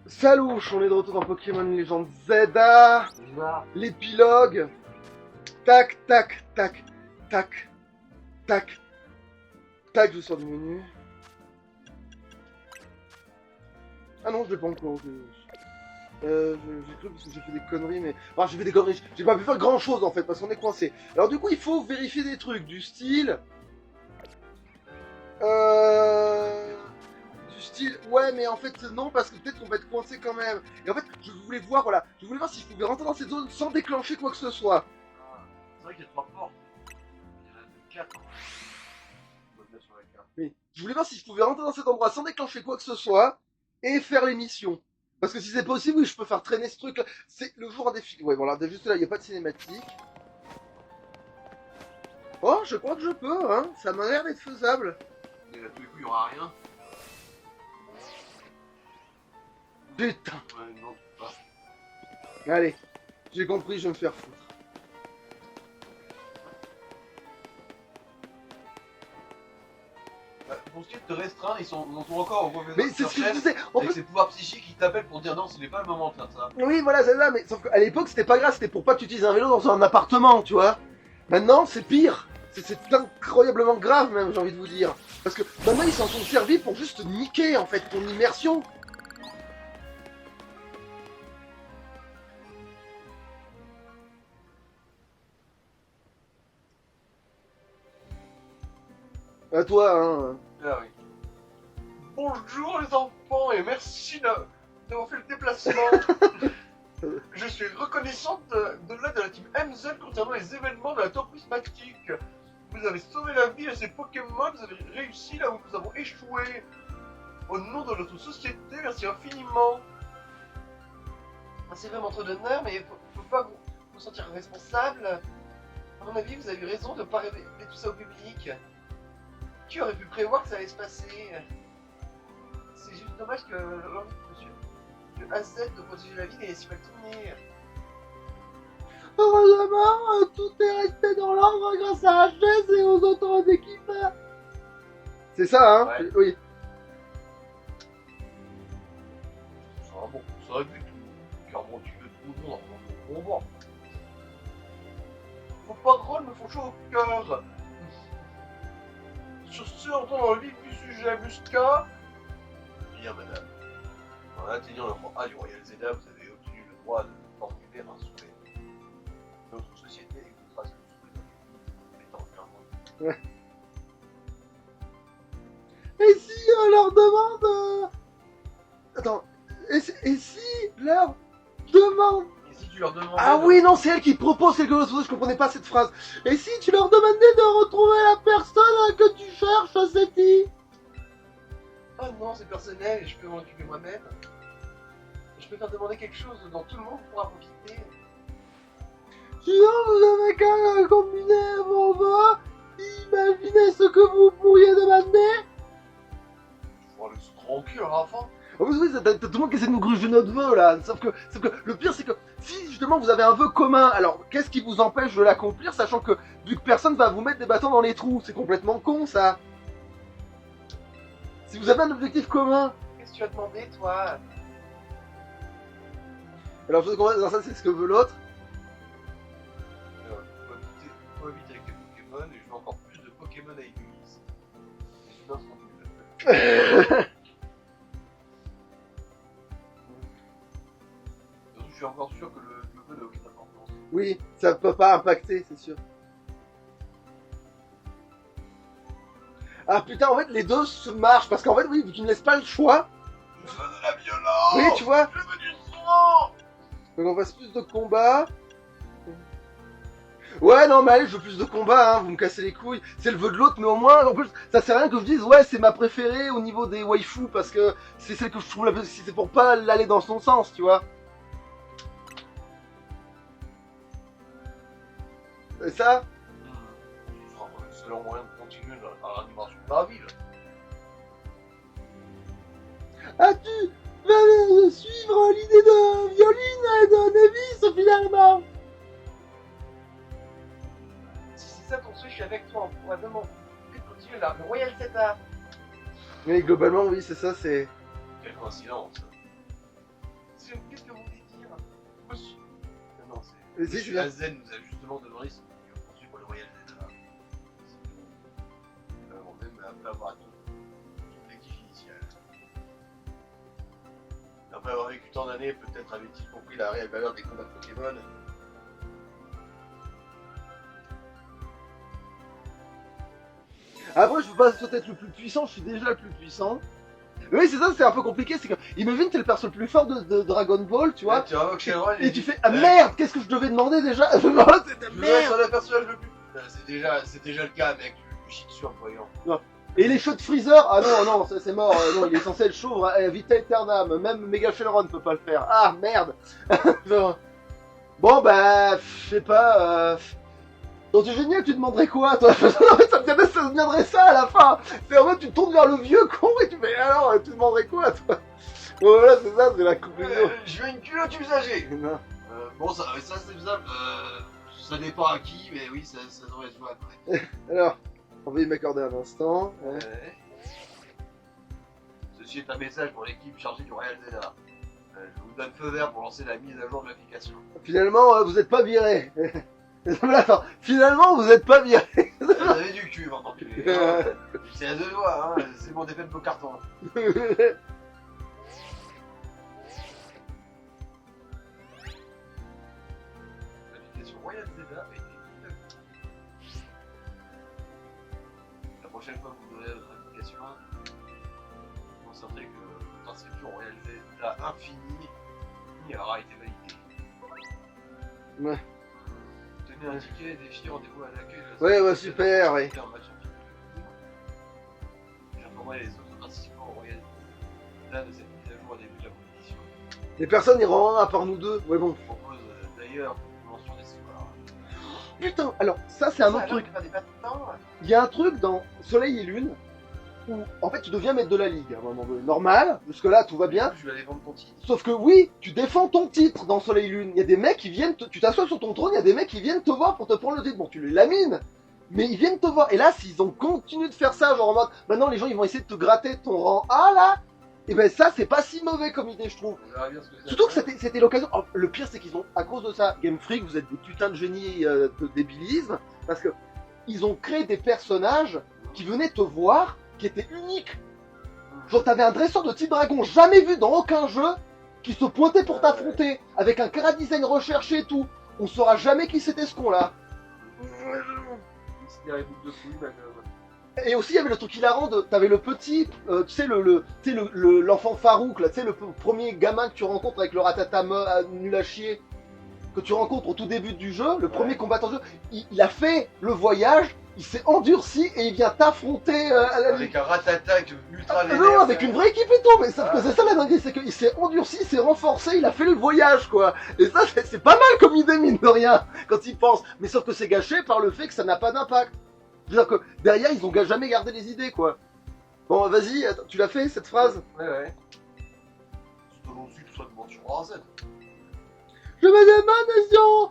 Salut, on est de retour dans Pokémon Legends Zelda, On y va. l'épilogue. Tac, tac, tac, tac, tac, tac, je sors du menu. Ah non, je l'ai pas encore. J'ai cru parce que j'ai fait des conneries, mais... Enfin, j'ai fait des conneries, j'ai pas pu faire grand chose en fait, parce qu'on est coincé. Alors du coup, il faut vérifier des trucs, du style... Du style, ouais, mais en fait, non, parce que peut-être qu'on va être coincé quand même. Et en fait, je voulais voir, voilà, je voulais voir si je pouvais rentrer dans cette zone sans déclencher quoi que ce soit. Ah, c'est vrai qu'il y a 3 portes. Il y en a 4. On va le mettre sur la carte. Oui. Je voulais voir si je pouvais rentrer dans cet endroit sans déclencher quoi que ce soit et faire les missions. Parce que si c'est possible, oui, je peux faire traîner ce truc-là. C'est le jour en défi. Ouais, voilà, juste là, il n'y a pas de cinématique. Oh, je crois que je peux, hein. Ça m'a l'air d'être faisable. Et à tous les coups, il n'y aura rien. Putain. Ouais, non, pas. Allez, j'ai compris, je vais me faire foutre. Pour ce qui est de te restreindre, ils sont encore au professeur Mais c'est ce que je disais. En avec fait, ses pouvoirs psychiques qui t'appellent pour dire non, ce n'est pas le moment de faire ça. oui, voilà, c'est ça, mais sauf qu'à l'époque, c'était pas grave, c'était pour pas que tu utilises un vélo dans un appartement, tu vois. Maintenant, c'est pire. C'est incroyablement grave, même, j'ai envie de vous dire. Parce que maintenant, ils s'en sont servis pour juste niquer, en fait, ton immersion. À toi, hein. Ah oui. Bonjour les enfants et merci d'avoir fait le déplacement. Je suis reconnaissante de l'aide de la team MZ concernant les événements de la tour prismatique. Vous avez sauvé la vie à ces Pokémon, vous avez réussi là où nous avons échoué. Au nom de notre société, merci infiniment. C'est vraiment trop d'honneur, mais faut pas vous sentir responsable. À mon avis, vous avez eu raison de ne pas révéler tout ça au public. Qui aurait pu prévoir que ça allait se passer? C'est juste dommage que l'envie de AZ de protéger la vie n'ait si mal tourné. Heureusement, tout est resté dans l'ordre grâce à HS et aux autres équipes. C'est ça, hein. Ouais. Oui. C'est un bon conseil du tout, car mon Dieu, tout le monde en bon vent. Vos paroles me font chaud au cœur. Sur ce, entrons dans le vif du sujet, Musca. Bien, madame. En atteignant le rang A du Royal Zelda, vous avez obtenu le droit de formuler un souhait. Notre société écoutera ce souhait. Étant clairement. Et si on leur demande... Attends. Et si leur demande... Et si tu leur demandais. Ah oui, non, c'est elle qui propose quelque chose, je comprenais pas cette phrase. Et si tu leur demandais de retrouver la personne que tu cherches, Seti? Oh non, c'est personnel et je peux m'en occuper moi-même. Je peux faire demander quelque chose dont tout le monde pourra profiter. Sinon, vous avez qu'à combiner vos voix, imaginez ce que vous pourriez demander. Je vais laisser tranquille à la fin. En plus, oui, t'as tout le monde qui essaie de nous gruger notre vœu, là. Sauf que le pire, c'est que si, justement, vous avez un vœu commun, alors, qu'est-ce qui vous empêche de l'accomplir, sachant que, vu que personne va vous mettre des bâtons dans les trous, c'est complètement con, ça. Si vous avez un objectif commun. Qu'est-ce que tu as demandé, toi? Alors, je sais qu'on ça, c'est ce que veut l'autre. Faut éviter avec les Pokémon et je veux encore plus de Pokémon à Iguis. Les humains sont plus. Je suis encore sûr que le vœu n'a aucune importance. Oui, ça peut pas impacter, c'est sûr. Ah putain, en fait, les deux se marchent, parce qu'en fait, oui, vu qu'ils ne laissent pas le choix. Je veux de la violence. Oui, tu vois. Je veux du sang. Donc on fasse plus de combats. Ouais, non, mais allez, je veux plus de combats, hein, vous me cassez les couilles. C'est le vœu de l'autre, mais au moins, en plus, ça sert à rien que je dise, ouais, c'est ma préférée au niveau des waifus, parce que c'est celle que je trouve la plus. C'est pour pas l'aller dans son sens, tu vois. C'est ça? Ce sera un excellent moyen de continuer l'animation de la ville. As-tu suivre l'idée de Violine et de Nevis, finalement? Si c'est ça ton souhait, je suis avec toi. On pourra demander de continuer là. Le Royal Zeta. Oui, globalement, oui, c'est ça, c'est... Quelle coïncidence. qu'est-ce que vous voulez dire? Monsieur. Non, c'est. Vas-y, Monsieur Julien. Hazen nous a justement demandé si on pouvait poursuivre le Royal Zelda. Alors, même après avoir attendu son objectif initial. Après avoir vécu tant d'années, peut-être avait-il compris la réelle valeur des combats de Pokémon. Après, je veux pas sauter être le plus puissant, je suis déjà le plus puissant. Oui, c'est ça, c'est un peu compliqué, c'est que, imagine, t'es le perso le plus fort de Dragon Ball, tu vois, Ouais, tu vois, Shenron, et tu fais, ah merde, qu'est-ce que je devais demander déjà? Voilà, c'était Je veux merde. être le personnage le plus. C'est déjà le cas, mec. Tu chies dessus en voyant. Et les cheveux de Freezer, ah non, non, ça c'est mort, non, il est censé être chauve, hein, Vita Aeternam, même Mega Shenron peut pas le faire. Ah, merde. Bon, bah, je sais pas, Dans du génial, tu demanderais quoi, toi? Non, mais ça deviendrait ça à la fin. C'est en mode, tu tournes vers le vieux con et tu fais, alors, tu demanderais quoi, toi? Bon, voilà, c'est ça, c'est la conclusion. Je veux une culotte usagée. Non. Bon, ça c'est faisable. Ça dépend à qui, mais oui, ça devrait se voir après. Alors, veuillez m'accorder un instant. Ouais. Ouais. Ceci est un message pour l'équipe chargée du Royal Zelda. Je vous donne feu vert pour lancer la mise à jour de l'application. Finalement, vous êtes pas viré. Attends, finalement, vous êtes pas viré. Vous avez du cul, maintenant. C'est à deux doigts, hein. C'est mon défait de beau carton. L'application Royal Zelda a été mise. La prochaine fois que vous aurez votre application, vous constaterez que l'inscription Royal Zelda Infini aura été validée. Ouais. Tenez un ticket, défi, rendez-vous à l'accueil de la Ouais, salle ouais, de super, ouais. en match infini. J'informerai les autres participants au Royal Zelda de cette mise à jour au début de la compétition. Les personnes iront à part nous deux. Ouais, bon. Je propose d'ailleurs une mention d'espoir. Putain, alors, ça, c'est un autre truc. Il y a un truc dans Soleil et Lune où, en fait, tu deviens maître de la ligue à un moment donné. Normal, jusque-là, tout va bien. Je vais aller vendre ton titre. Sauf que oui, tu défends ton titre dans Soleil et Lune. Il y a des mecs qui viennent, tu t'assois sur ton trône, il y a des mecs qui viennent te voir pour te prendre le titre. Bon, tu les lamines, mais ils viennent te voir. Et là, s'ils ont continué de faire ça, genre en mode, maintenant les gens ils vont essayer de te gratter ton rang A là, et ben ça, c'est pas si mauvais comme idée, je trouve. On verra bien ce que ça Surtout que fait. c'était l'occasion. Oh, le pire, c'est qu'ils ont, à cause de ça, Game Freak, vous êtes des putains de génies de débilisme, parce que ils ont créé des personnages qui venaient te voir, qui étaient uniques. Genre, t'avais un dresseur de type dragon jamais vu dans aucun jeu qui se pointait pour t'affronter, avec un chara-design recherché et tout. On saura jamais qui c'était ce con-là. C'est des boucles de couilles, bah, Et aussi, il y avait le truc hilarant de. T'avais le petit, tu sais, l'enfant Farouk, là, tu sais, le premier gamin que tu rencontres avec le ratata nul à chier, que tu rencontres au tout début du jeu, le premier combattant du jeu, il a fait le voyage, il s'est endurci et il vient t'affronter à la avec un rat-attack ultra vénère. non, avec une vraie équipe et tout, mais sauf que c'est ça la dinguerie, c'est qu'il s'est endurci, il s'est renforcé, il a fait le voyage, quoi. Et ça, c'est pas mal comme idée, mine de rien, quand il pense. Mais sauf que c'est gâché par le fait que ça n'a pas d'impact. C'est-à-dire que derrière, ils ont jamais gardé les idées, quoi. Bon, vas-y, attends, tu l'as fait, cette phrase? Ouais. C'est pas non plus que soit de mention A à Z. Je me demande si on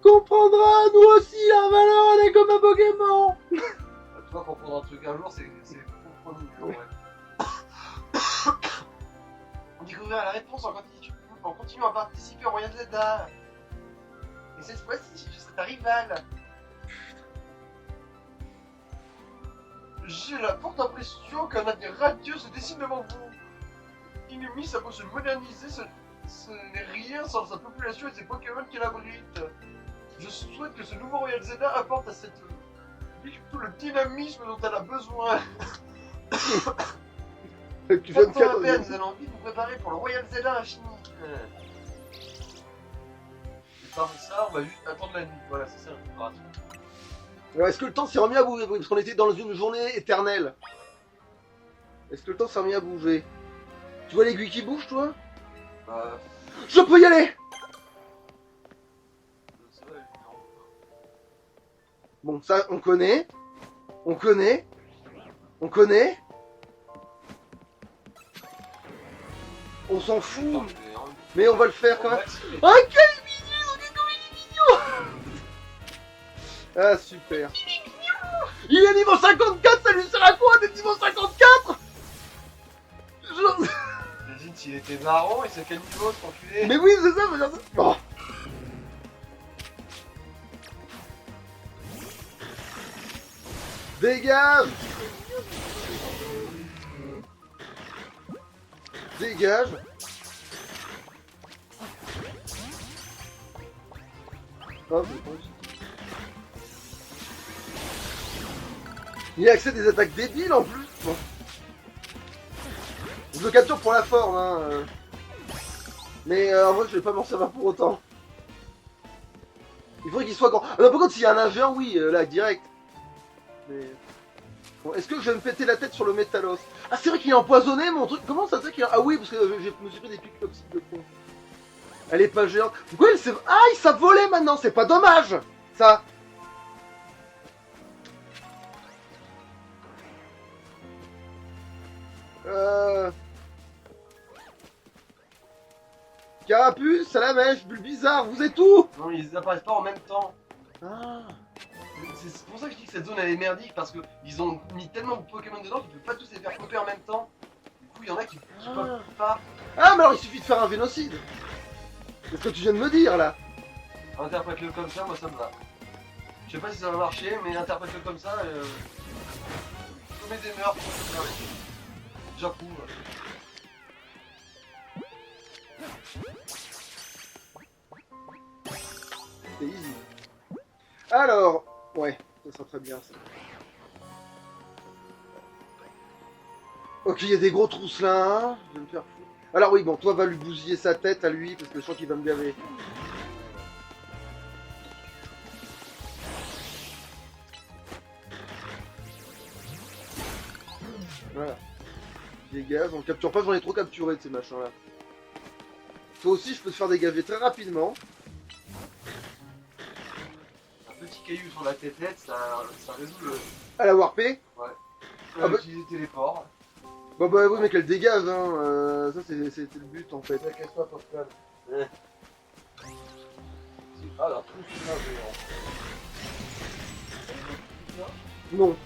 comprendra, nous aussi, la valeur des comme un Pokémon. Bah, tu vois, comprendre un truc un jour, c'est comprendre une jour, ouais. On découvrira la réponse en continuant à participer au Royal Zelda. Et cette fois-ci, je serai ta rivale. J'ai la forte impression qu'un avenir radieux se dessine devant vous. Inumi, ça peut se moderniser, ce n'est rien sans sa population et ses Pokémon qui l'abritent. Je souhaite que ce nouveau Royal Zelda apporte à cette ville tout le dynamisme dont elle a besoin. Tu fais Pas de temps à perdre, nous allons vite vous préparer pour le Royal Zelda infini. Et par ça, on va juste attendre la nuit. Voilà, c'est ça la préparation. Alors, est-ce que le temps s'est remis à bouger? Parce qu'on était dans une journée éternelle. Est-ce que le temps s'est remis à bouger? Tu vois l'aiguille qui bouge, toi? Je peux y aller! Ça va, non. Bon, ça, on connaît. On connaît. On connaît. On s'en fout. Mais on va le faire quand même. Ah, quel mignon! Ah, super. Il est niveau 54, ça lui sert à quoi d'être niveau 54? Les s'il était marrant, et c'est à quel niveau cet enculé? Mais oui, c'est ça, mais genre... Oh. Dégage! Dégage! Oh, c'est bon. Il a accès à des attaques débiles en plus. Bon. Je le capture pour la forme, hein. Mais en vrai, je vais pas m'en servir pour autant. Il faudrait qu'il soit grand. Alors, par contre, s'il y a un 1v1, oui, là, direct. Mais... Bon, est-ce que je vais me péter la tête sur le métallos? Ah, c'est vrai qu'il est empoisonné, mon truc. Comment ça se fait qu'il a... Ah oui, parce que je me suis pris des pics toxiques de con. Elle est pas géante. Pourquoi elle s'est... Ah, il s'est volé maintenant. C'est pas dommage, ça. Carapuce, Salamèche, Bulbizarre, vous êtes où? Non, ils apparaissent pas en même temps. Ah. C'est pour ça que je dis que cette zone elle est merdique, parce qu'ils ont mis tellement de Pokémon dedans qu'ils peuvent pas tous les faire couper en même temps. Du coup, il y en a qui peuvent pas. Ah, mais alors il suffit de faire un Vénocide. C'est ce que tu viens de me dire là. Interprète-le comme ça, moi ça me va. Je sais pas si ça va marcher, mais interprète-le comme ça. Tous mes meurtres, j'approuve. C'est easy. Alors, ouais, ça sera très bien ça. Ok, il y a des gros trousselins. Je vais me faire foutre. Alors oui, bon, toi va lui bousiller sa tête à lui, parce que je sens qu'il va me gaver. Voilà. Dégage, on le capture pas, j'en ai trop capturé de ces machins là. Toi aussi, je peux te faire dégager très rapidement. Un petit caillou sur la tête, ça résout le. À la warpée. Ouais. Ah bah- Utiliser téléport. Bah oui, mais qu'elle dégage, hein. Ça, c'était le but en fait. Ça casse pas Pascal. Ah, la trousse là, Non.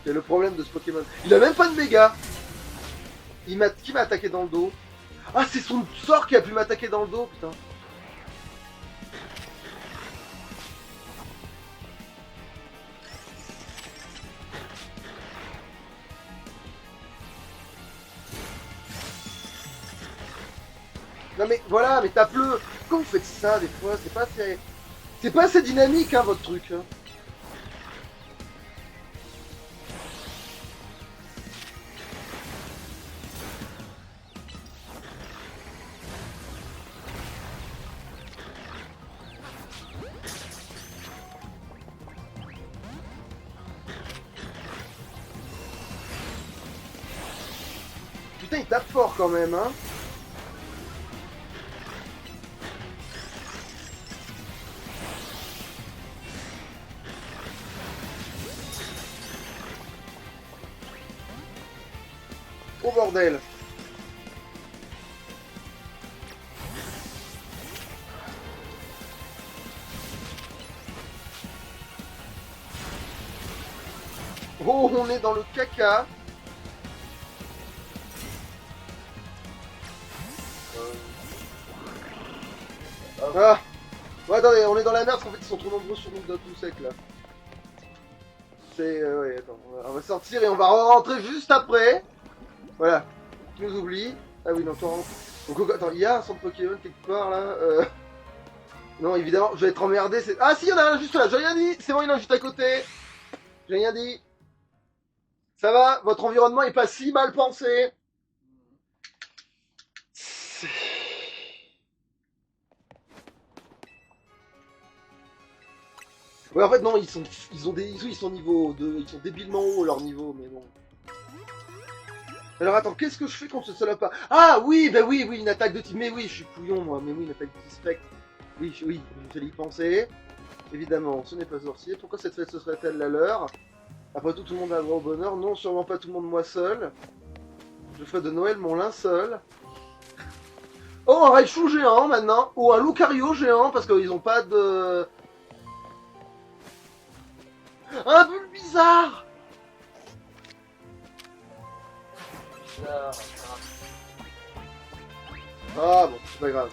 C'est le problème de ce Pokémon. Il a même pas de méga. Qui m'a attaqué dans le dos? Ah, c'est son sort qui a pu m'attaquer dans le dos, putain. Non mais voilà, mais tape-le. Pourquoi vous faites ça des fois? C'est pas assez... C'est pas assez dynamique, hein, votre truc. Hein. Putain, il tape fort quand même, hein. Oh bordel. Oh, on est dans le caca. Ah. Ouais, attendez, on est dans la merde parce qu'en fait ils sont trop nombreux sur nous d'un coup sec là. C'est... ouais, attends, on va sortir et on va rentrer juste après. Voilà. Tu nous oublies. Ah oui, non, toi... Donc, attends, il y a un centre Pokémon quelque part là. Non, évidemment, je vais être emmerdé. Ah si, il y en a un juste là, j'ai rien dit. C'est bon, il y en a un juste à côté. J'ai rien dit. Ça va, votre environnement est pas si mal pensé. Ouais, en fait, non, ils sont niveau 2, ils sont débilement hauts leur niveau, mais bon. Alors attends, qu'est-ce que je fais contre ce salopard? Ah oui, bah oui, une attaque de type. Mais oui, je suis couillon moi, mais oui, une attaque de type spectre. Oui, j'allais y penser. Évidemment, ce n'est pas sorcier. Pourquoi cette fête ce serait-elle la leur? Après tout, tout le monde a droit au bonheur. Non, sûrement pas tout le monde, moi seul. Je ferai de Noël mon linceul. Oh, un Raichu géant maintenant. Ou un Lucario géant, parce qu'ils ont pas de... Un Bulbizarre. Ah bon, c'est pas grave.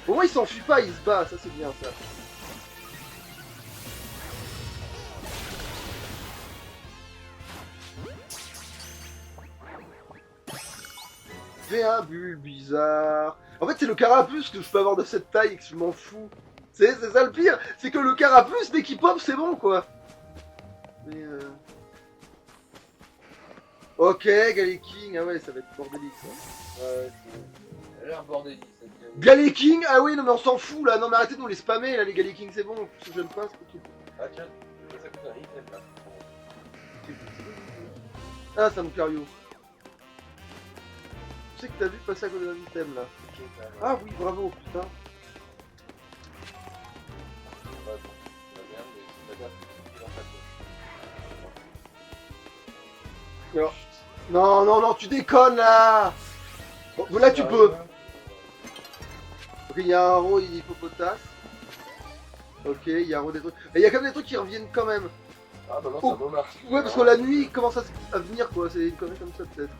Au moins il s'enfuit pas, il se bat, ça c'est bien ça. Fais un bulle bizarre. En fait c'est le carapuce que je peux avoir de cette taille et que je m'en fous. C'est ça le pire, c'est que le carapuce dès qu'il pop c'est bon quoi. Mais Ok, Galeking, ah ouais ça va être bordélique ça. Ouais, ça a l'air bordélique cette game. Galeking, ah oui non mais on s'en fout là, non mais arrêtez de nous les spammer là les Galeking c'est bon, ce que j'aime pas c'est tout. Ah tiens, ça coûte un item là. Ah ça me cario. Tu sais que t'as vu passer à côté d'un item là. Ok, ça va. Ah oui bravo putain. Ouais, bon, c'est la merde, mais c'est la merde qui est dans ta gauche. Alors, non non non tu déconnes là. Bon là tu peux. Ok il y a un haro hippopotame. Ok il y a un haro des trucs. Mais il y a quand même des trucs qui reviennent quand même. Ah bah non, Oh. ça vaut marche. Ouais parce que la nuit il commence à venir quoi, c'est une connerie comme ça peut-être.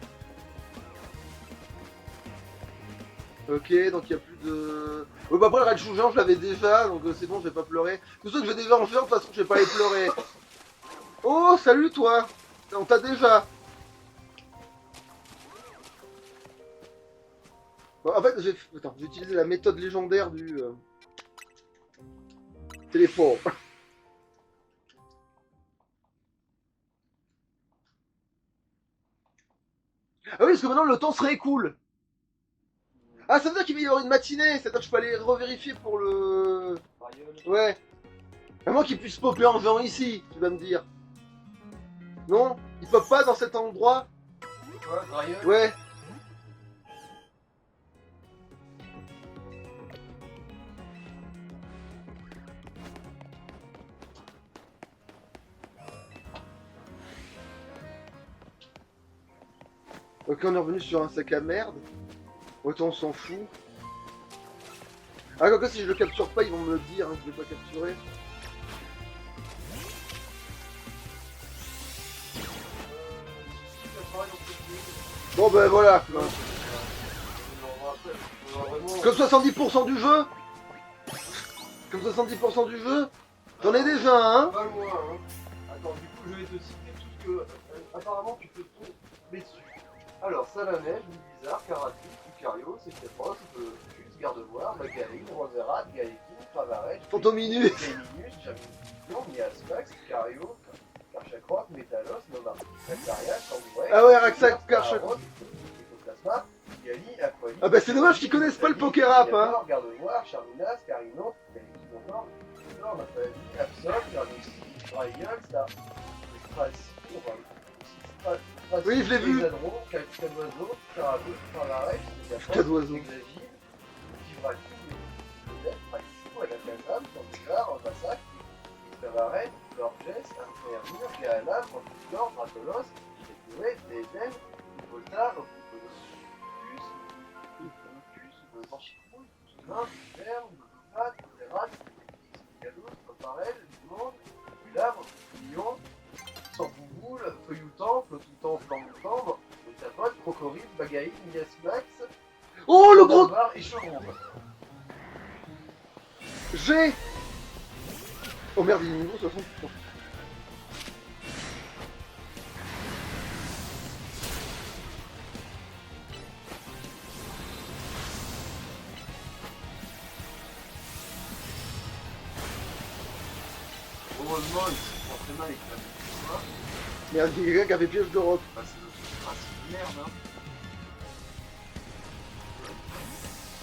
Ok, donc il n'y a plus de... bah après le Red Choujan je l'avais déjà, donc c'est bon, je vais pas pleurer. Tout ça que je vais déjà en faire, de toute façon je vais pas aller pleurer. Oh, salut toi. On t'a déjà. Bon, en fait, attends, j'ai utilisé la méthode légendaire du... téléport. Ah oui, parce que maintenant le temps serait cool. Ah, ça veut dire qu'il va y avoir une matinée, c'est-à-dire que je peux aller revérifier pour le... Ouais. À moins qu'il puisse popper en venant ici, tu vas me dire. Non? Il pop pas dans cet endroit? Quoi, Drailleul? Ouais. Ok, on est revenu sur un sac à merde. Autant on s'en fout. Ah, quoi si je le capture pas, ils vont me le dire, hein, que je l'ai pas capturé. Bon ben voilà. Comme 70% du jeu. Comme 70% du jeu. J'en ai déjà un. Pas loin, hein. Attends, du coup, je vais te citer tout ce que apparemment tu peux tomber dessus. Alors, Salamèche, Bizarre, Karatus, Lucario, Sephiroth, Fus, Gardevoir, Magaline, Roserat, Galekin, Travaret, Fantominus. Féminus, Jaminion, Miasmax, Lucario, Karchakroc, Métalos, Nova, Cacaria, Cambouret, Ah ouais, Araxac, Karchakroc. Ectoplasma, Gali, Aquali. Ah bah c'est dommage qu'ils connaissent pas le Pokérap, hein. Gardevoir, Charminas, Carino, Galekin, Nord, Nathalie, Absol, Gardevoir, Drailleul, Star. Oui, je l'ai vu. Cadoiseau, Carabou, Travaret, Cadoiseau. Exagile, Givraltou, Vedette, Praxio, Alakazam, Cambizard, Vassac, Extavaret, Lorges, Infernir, Gaala, Franciscor, Dratolos, Découé, Déden, Volta, Opus, Manchicouille, Tunin, Vert, Monopat, Molérat, Galos, Comparel, Dumont, Bular, Lyon, Sans Bouboule, Feuilloutant, Flotoutant, Flambotant, Tapot, Crocorif, Bagaï, Miasmax, Oh le gros. Barbar et Chevron. J'ai. Oh merde, il est niveau 60. Heureusement, ils se font très mal avec la Merde, il y a quelqu'un qui a fait piège de rock. bah, c'est le principe de merde, hein.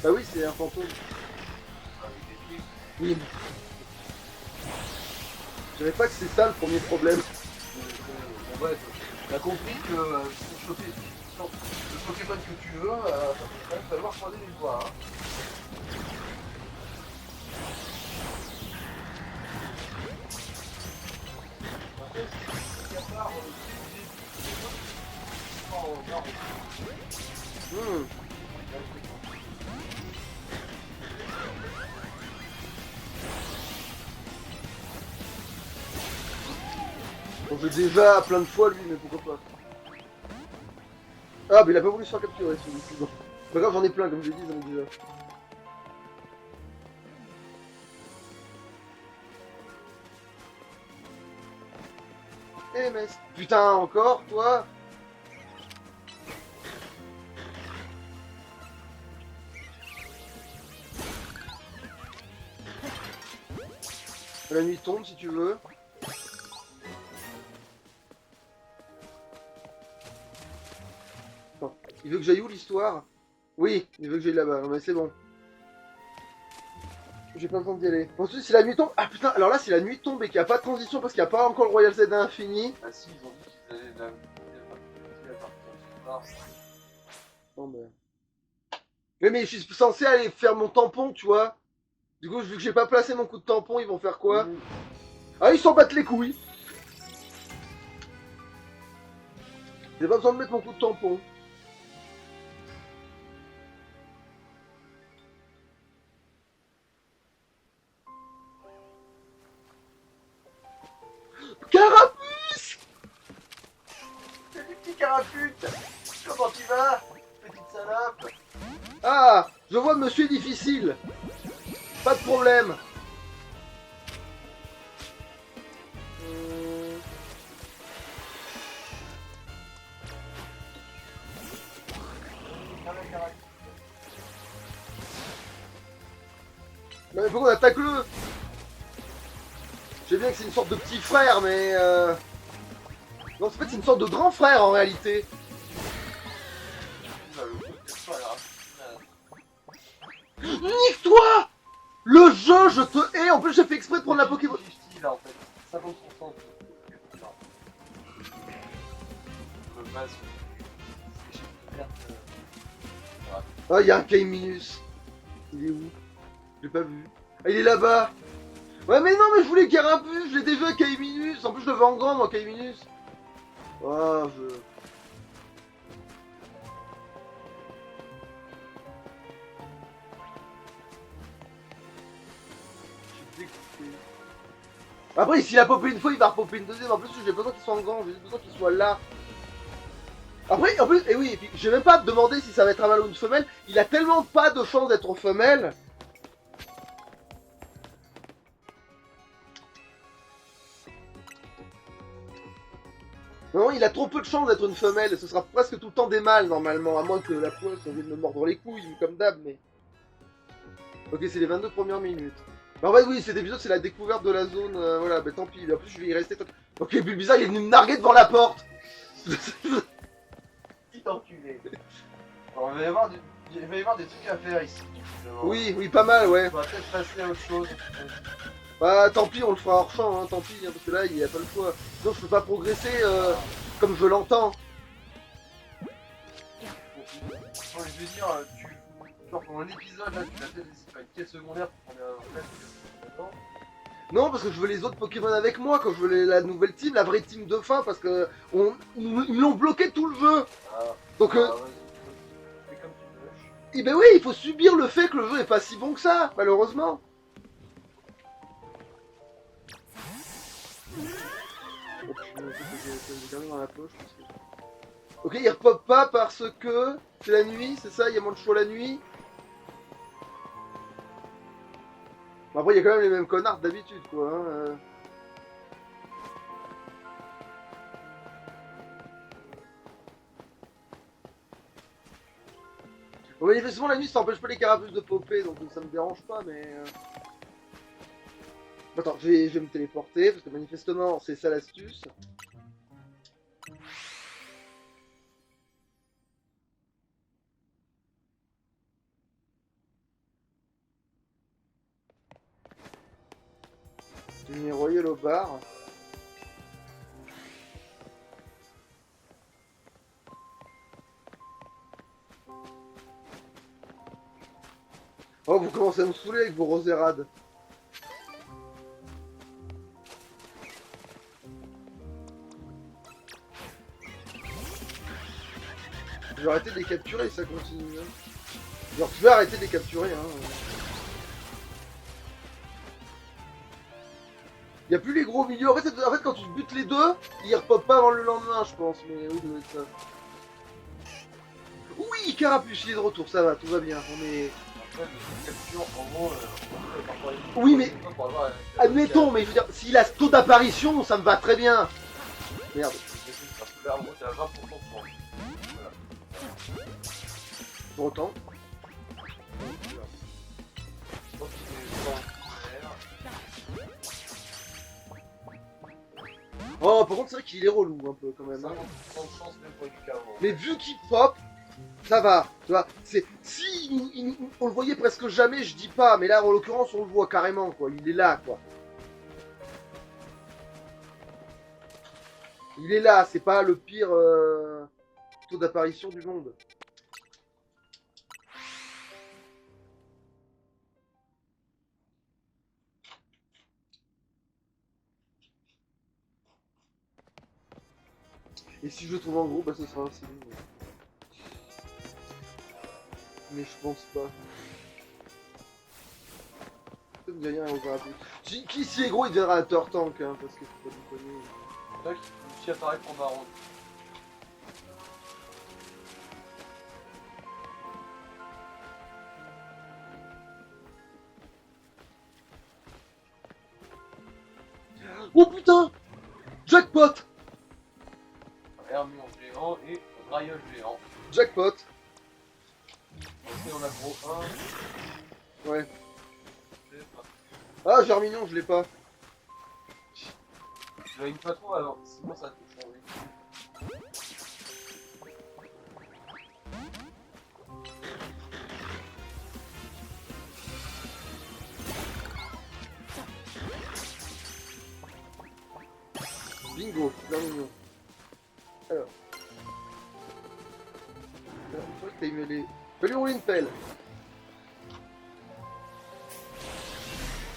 Bah oui, c'est un fantôme. Avec des pieds. Oui. Je savais pas que c'est ça le premier problème. Bon, bref, t'as compris que pour choper le Pokémon que tu veux, ça va quand même falloir croiser les doigts, hein. Après, c'est qu'à part Hmm. On joue déjà plein de fois lui, mais pourquoi pas. Ah, mais il a pas voulu se faire capturer, celui-ci. Bon. Pas grave, j'en ai plein, comme je l'ai dit, j'en ai déjà. Eh, mais... Putain, encore, toi? La nuit tombe, si tu veux. Attends, il veut que j'aille où, l'histoire? Oui, il veut que j'aille là-bas, mais c'est bon. J'ai pas besoin d'y aller. Ensuite, si la nuit tombe... Ah putain, alors là, si la nuit tombe et qu'il n'y a pas de transition parce qu'il n'y a pas encore le Royal Zelda Infini... Ah si, ils ont dit qu'ils allaient la partir. Non, mais... Mais je suis censé aller faire mon tampon, tu vois. Du coup, vu que j'ai pas placé mon coup de tampon, ils vont faire quoi? Ah, ils s'en battent les couilles. J'ai pas besoin de mettre mon coup de tampon. Carapuce! Salut petit carapute! Comment tu vas? Petite salope! Ah, je vois monsieur est difficile. Pas de problème. Mais faut qu'on attaque-le. Je sais bien que c'est une sorte de petit frère, mais... Non, en fait, c'est une sorte de grand frère, en réalité. Nique-toi! Le jeu, je te hais. En plus, j'ai fait exprès de prendre la Pokéball. Là, en fait. Ça vaut son sens. Le base, Ah, il y a un Kaiminus. Il est où? Je l'ai pas vu. Ah, il est là-bas. Ouais, mais non, mais je voulais Carapuce. Je l'ai déjà Kaiminus. En plus, je le veux en grand, moi, Kaiminus. Ah, je... Après, s'il a popé une fois, il va repopper une deuxième. En plus, j'ai besoin qu'il soit en grand, j'ai besoin qu'il soit là. Après, en plus, et oui, et puis, je vais même pas me demander si ça va être un mâle ou une femelle. Il a tellement pas de chance d'être femelle. Non, il a trop peu de chance d'être une femelle. Ce sera presque tout le temps des mâles, normalement. À moins que la poule soit vienne me mordre les couilles, comme d'hab, mais... Ok, c'est les 22 premières minutes. Bah en fait, oui, cet épisode, c'est la découverte de la zone. Voilà, bah tant pis. En plus, je vais y rester... Ok, Bulbizarre, il est venu me narguer devant la porte. Petit enculé. Alors, il va y avoir des trucs à faire ici. Oui, oui, pas mal, ouais. On va peut-être passer à autre chose. Bah tant pis, on le fera hors champ, hein, tant pis, hein, parce que là, il n'y a pas le choix. Sinon, je peux pas progresser comme je l'entends. Bon, je veux dire, genre pendant l'épisode, là, tu vas peut-être laisser faire une quête secondaire pour prendre un fait. Non, parce que je veux les autres Pokémon avec moi, quand je veux la nouvelle team, la vraie team de fin, parce que ils me l'ont bloqué tout le jeu. Ah, Donc, vas-y, fais comme tu veux. eh ben oui, il faut subir le fait que le jeu est pas si bon que ça, malheureusement. Dans la poche, parce que... Ok, il repop pas parce que c'est la nuit, c'est ça, il y a moins de choix la nuit. Bon, après, il y a quand même les mêmes connards d'habitude, quoi. Hein. Bon, manifestement, la nuit, ça empêche pas les carapuces de popper, donc ça me dérange pas, mais... Attends, je vais me téléporter, parce que manifestement, c'est ça l'astuce. Je vais Royal au bar. Oh, vous commencez à me saouler avec vos rosérades. Je vais arrêter de les capturer si ça continue. Hein. Genre, je vais arrêter de les capturer. Hein. Y a plus les gros milieux. En fait, quand tu butes les deux, ils repopent pas avant le lendemain, je pense. Mais oui, ça doit être ça. Oui, Carapuce, il est de retour, ça va, tout va bien. On est... Après, le capture, en gros, parfois, Oui, mais- pour avoir Admettons, mais je veux dire, s'il a ce taux d'apparition, ça me va très bien. Merde, Parce que là, en gros, t'es à 20% de chance. Voilà. pour autant. Je pense qu'il est dans Oh, par contre, c'est vrai qu'il est relou un peu quand le même. Hein. 50% de chance même pour du carreau. Mais vu qu'il pop, ça va. Tu vois, c'est si on le voyait presque jamais, je dis pas, mais là en l'occurrence on le voit carrément quoi. Il est là quoi. Il est là, c'est pas le pire taux d'apparition du monde. Et si je le trouve en gros, bah ce sera un signe. Mais je pense pas. Ça me dit rien, on verra plus. Qui si est gros, il deviendra un Tank, hein, parce que faut pas déconner. Là, qui aussi apparaît pour Baron. Oh putain! Jackpot! Hermure géant et Railleul géant. Jackpot! Ok, on a gros 1. Ouais. Ah, Germignon, je l'ai pas. Je l'ai pas trop alors, sinon ça te change. Bingo, Germignon. Alors. Alors, il faudrait que t'ailles mêler. Je vais lui rouler une pelle.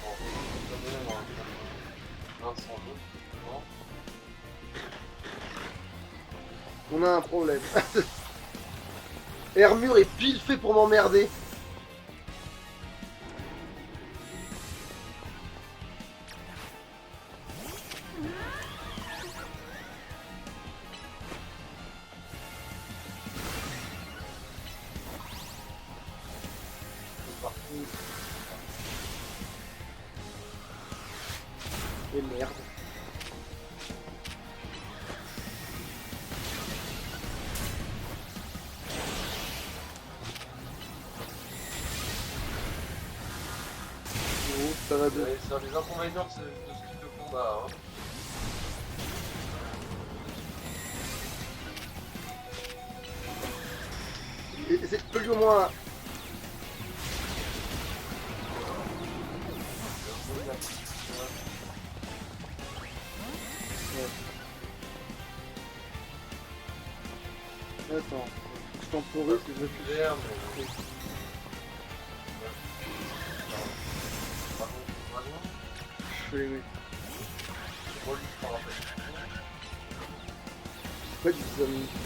Bon, on va donner un 102. On a un problème. Hermure est pile fait pour m'emmerder. Et merde. Oh, ça va bien. C'est un des inconvénients de ce type de combat. Hein. Essaye de lui au moins. Attends, je temporise que je réfléchis. Vert, mais... Je vais les mettre. Relou par rapport Pas du tout.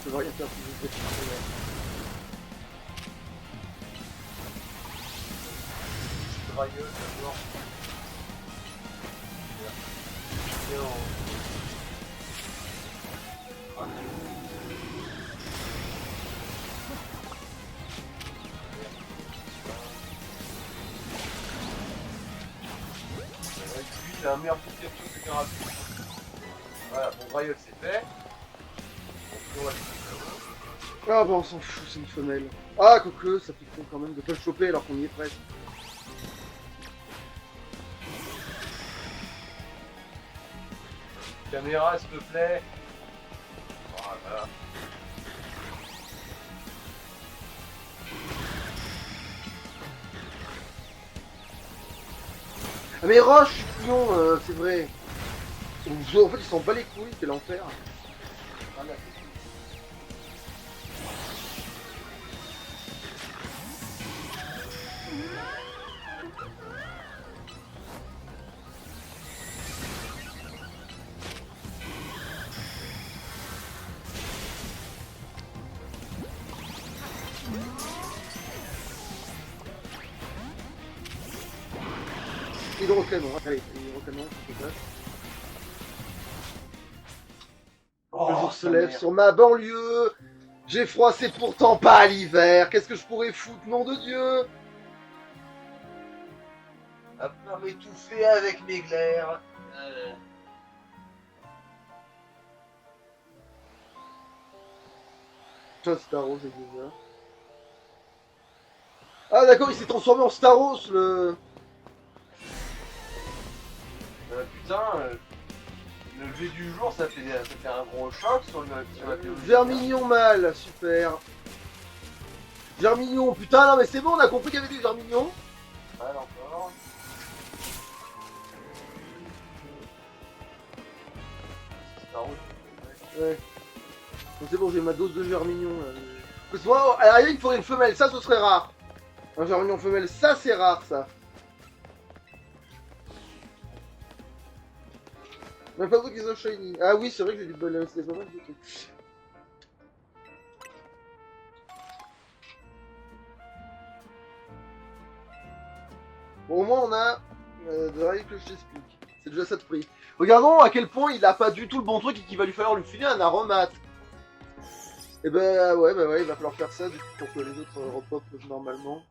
Ça va rien faire si je fais Railleul, d'abord. Bien en... Lui, il a un meilleur coup de capture que Carapuce. Voilà, bon, Railleul, c'est fait. Donc, on va le Ah bah on s'en fout, c'est une femelle. Ah quoique, ça fait con quand même de pas le choper alors qu'on y est presque. Caméra, s'il te plaît. Voilà. Ah mais Roche, je suis couillon, c'est vrai. En fait ils s'en bat les couilles, quel enfer. Voilà. Hydrocanon, allez, hydrocanon, s'il te plaît. Le jour se ta lève mère. sur ma banlieue. J'ai froid, c'est pourtant pas l'hiver. Qu'est-ce que je pourrais foutre, nom de Dieu? À part m'étouffer avec mes glaires. Putain, Staros, c'est bizarre. Ah d'accord, il s'est transformé en Staros, le... Putain, le lever du jour, ça fait un gros choc sur la théorie. Germignon mâle, super. Germignon, putain, non mais c'est bon, on a compris qu'il y avait des germignons. Mal encore. C'est un rouge. Ouais. Bon, c'est bon, j'ai ma dose de germignon. Là. Parce que moi, à l'arrière, il me faudrait une femelle, ça ce serait rare. Un germignon femelle, ça c'est rare, ça. Même pas trop qu'ils soient shiny. Ah oui, c'est vrai que j'ai du bol, c'est pas mal du tout. Bon, au moins on a de rien que je t'explique. C'est déjà ça de prix. Regardons à quel point il a pas du tout le bon truc et qu'il va lui falloir lui filer un aromate. Et ouais, il va falloir faire ça du coup pour que les autres repopent normalement.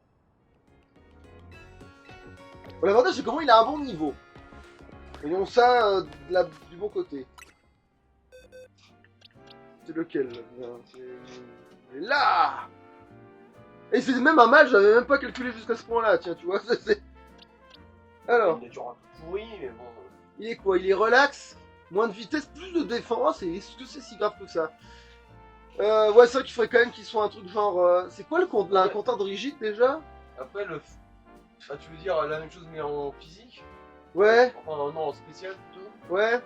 Bon, l'avantage c'est comment il a un bon niveau. Voyons ça du bon côté. C'est lequel là? C'est là. Et c'est même un mal, j'avais même pas calculé jusqu'à ce point-là, tiens, tu vois. Alors. Il est toujours un peu pourri, mais bon. Il est quoi? Il est relax, moins de vitesse, plus de défense, et est-ce que c'est si grave que ça? Ouais, c'est vrai qu'il faudrait quand même qu'il soit un truc genre... c'est quoi le compte là? Un compteur de rigide déjà? Après, ah, tu veux dire la même chose mais en physique? Ouais, Enfin, non, en spécial plutôt? ouais.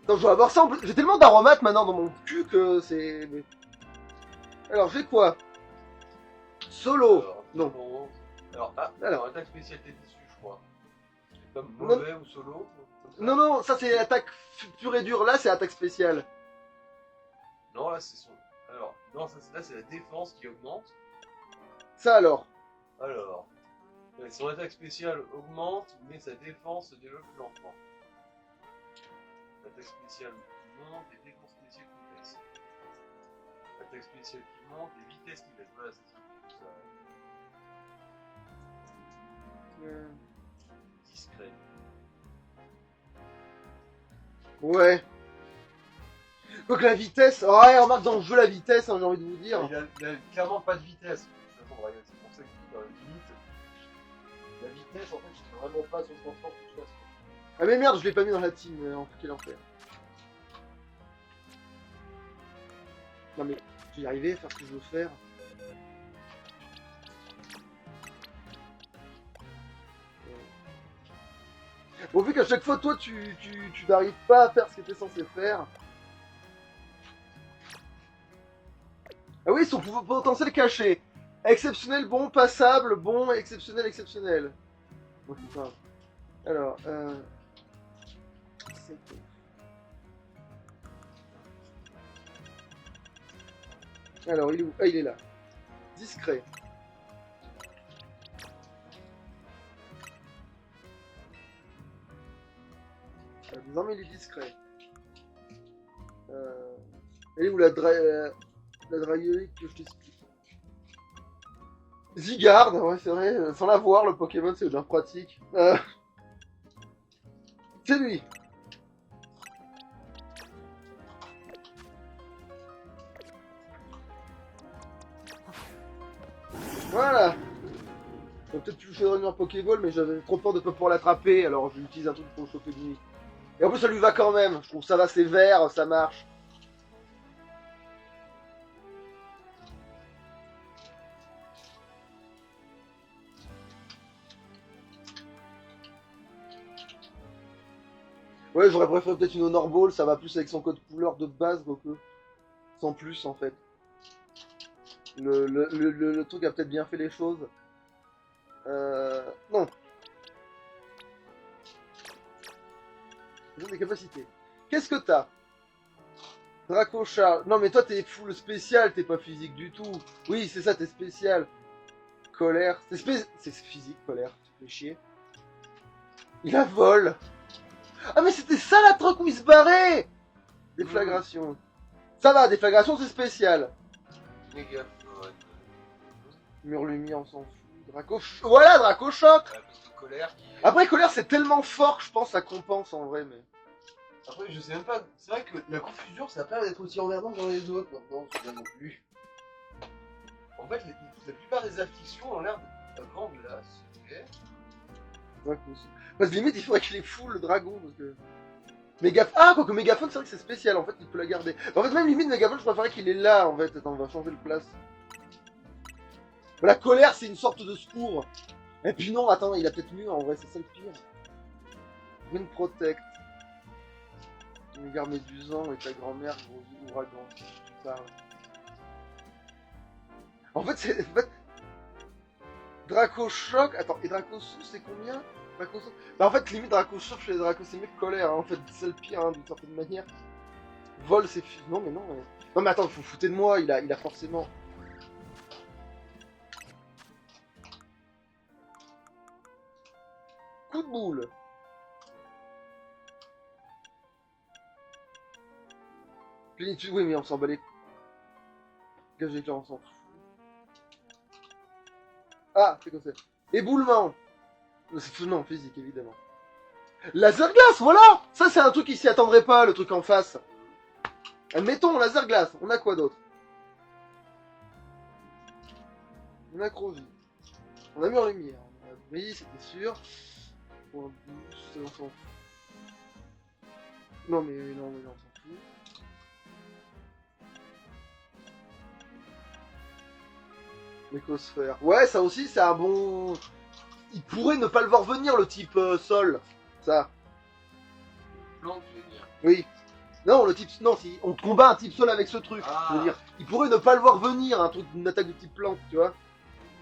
Attends, je vais avoir ça en plus. J'ai tellement d'aromates maintenant dans mon cul que c'est... Alors, j'ai quoi? Solo. Non. Bon. Alors, attaque spéciale, t'es dessus, je crois. C'est comme mauvais ou solo? Comme ça. Non, ça c'est attaque pure et dure. Là, c'est attaque spéciale. Non, là, c'est son. Alors, non, là, c'est la défense qui augmente. Ça alors. Alors, son attaque spéciale augmente, mais sa défense se développe plus lentement. L'attaque spéciale monte et défense spéciale qui baisse. L'attaque spéciale qui monte et vitesse qui baisse. Voilà, c'est ça. Discret. Ouais. Quoique la vitesse... Ouais, remarque dans le jeu la vitesse, hein, j'ai envie de vous dire. Il a clairement pas de vitesse. De toute façon, regarde, c'est pour ça qu'il est dans la limite. La vitesse, en fait, je sais vraiment pas son transport de toute façon. Ah mais merde, je l'ai pas mis dans la team, quel enfer. Non mais, je vais y arriver à faire ce que je veux faire. Bon, vu qu'à chaque fois, toi, tu n'arrives pas à faire ce que tu es censé faire. Ah oui, son potentiel caché. Exceptionnel, bon, passable, bon, exceptionnel, exceptionnel. Bon, c'est pas... Alors, Alors, il est où? Ah, il est là. Discret. Désormais, il est discret. Elle est où la draguerie que je t'explique? Zygarde, ouais, c'est vrai. Sans la voir, le Pokémon, c'est bien pratique. C'est lui. Voilà. Bon, peut-être que je faisais une Pokéball, mais j'avais trop peur de pas pouvoir l'attraper, alors j'utilise un truc pour le choper de nuit. Et en plus, ça lui va quand même. Je trouve ça va, c'est vert, ça marche. Ouais, j'aurais préféré peut-être une Honor Ball, ça va plus avec son code couleur de base, donc sans plus en fait. Le truc a peut-être bien fait les choses. Non. Ils ont des capacités. Qu'est-ce que t'as? Dracochard. Non mais toi t'es full spécial, t'es pas physique du tout. Oui, c'est ça, t'es spécial. Colère. C'est physique, colère. Tu fais chier. Il a vol. Ah mais c'était ça la truc où il se barrait. Déflagration. Ça va, déflagration c'est spécial. Mégaphone. Mur lumière, on s'en fout. Voilà, Draco Choc. Parce que colère qui. Après, colère c'est tellement fort que je pense que ça compense en vrai, mais. Après, je sais même pas. C'est vrai que la confusion, ça a pas l'air d'être aussi emmerdant que dans les autres. Non, c'est bien non plus. En fait, la plupart des afflictions ont l'air d'être grand glace. Ok. Ouais, parce que limite, il faudrait qu'il ait full le dragon, parce que. Ah, quoique mégaphone, c'est vrai que c'est spécial, en fait, il peut la garder. En fait, même limite, mégaphone, je préférerais qu'il est là, en fait. Attends, on va changer de place. La colère, c'est une sorte de secours. Et puis non, attends, il a peut-être mieux, en vrai, c'est ça le pire. Wind Protect. Une gare médusant et ta grand-mère, gros ouragan. Ça. En fait, c'est. En fait... Draco Choc. Attends, et Draco Sous, c'est combien? Draco Sous. Bah, en fait, limite, Draco Choc chez les Draco, c'est mieux que colère, hein. En fait, c'est le pire, hein, d'une certaine manière. Vol, c'est. Non, mais non. Non, mais attends, vous foutez de moi, il a forcément. Coup de boule. Plénitude, oui, mais on s'en bat les. Gage d'éclair, on s'en fout. Ah, c'est comme ça. Éboulement. Non, physique, évidemment. Laser glace, voilà. Ça, c'est un truc qui s'y attendrait pas, le truc en face. Admettons, laser glace. On a quoi d'autre? On a Crovi. On a mis en lumière. On a oui, c'était sûr. Point boost, on s'en fout. Non, mais non, on s'en fout. L'écosphère. Ouais, ça aussi, c'est un bon. Il pourrait ne pas le voir venir, le type sol. Ça. Plante, je veux dire. Oui. Non, le type. Non, si on combat un type sol avec ce truc. Ah. Je veux dire, il pourrait ne pas le voir venir, un truc, une attaque de type plante, tu vois.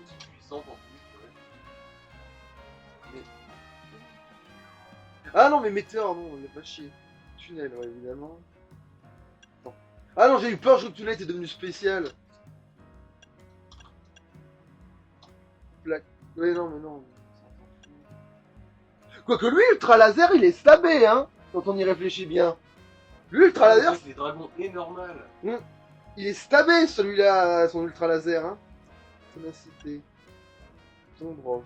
Aussi puissant en plus, ouais. Ah non, mais météore, non, il a pas chier. Tunnel, ouais, évidemment. Attends. Ah non, j'ai eu peur, je crois que tunnel était devenu spécial. Black. Ouais, non, mais non. Quoique lui, Ultra Laser, il est stabé, hein, quand on y réfléchit bien. Lui, Ultra Laser, C'est des dragons et normal. il est stabé, celui-là, son Ultra Laser, hein. Ténacité. Sombre.